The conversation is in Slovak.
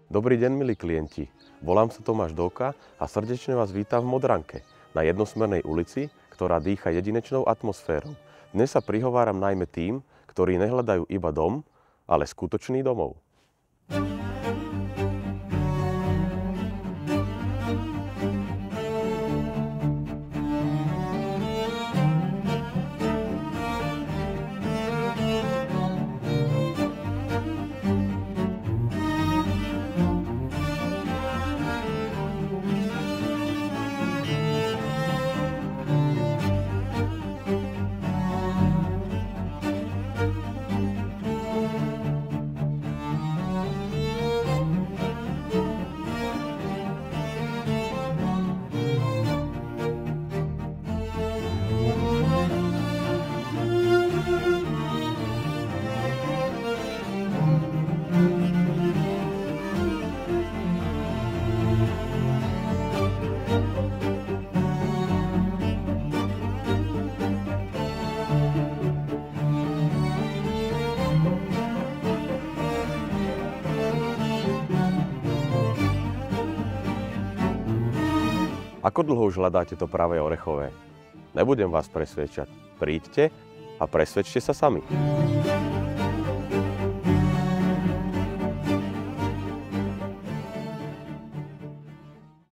Dobrý deň, milí klienti. Volám sa Tomáš Dovka a srdečne vás vítam v Modranke, na jednosmernej ulici, ktorá dýcha jedinečnou atmosférou. Dnes sa prihováram najmä tým, ktorí nehľadajú iba dom, ale skutočný domov. Ako dlho už hľadáte to pravé orechové? Nebudem vás presviedčať. Príďte a presvedčte sa sami.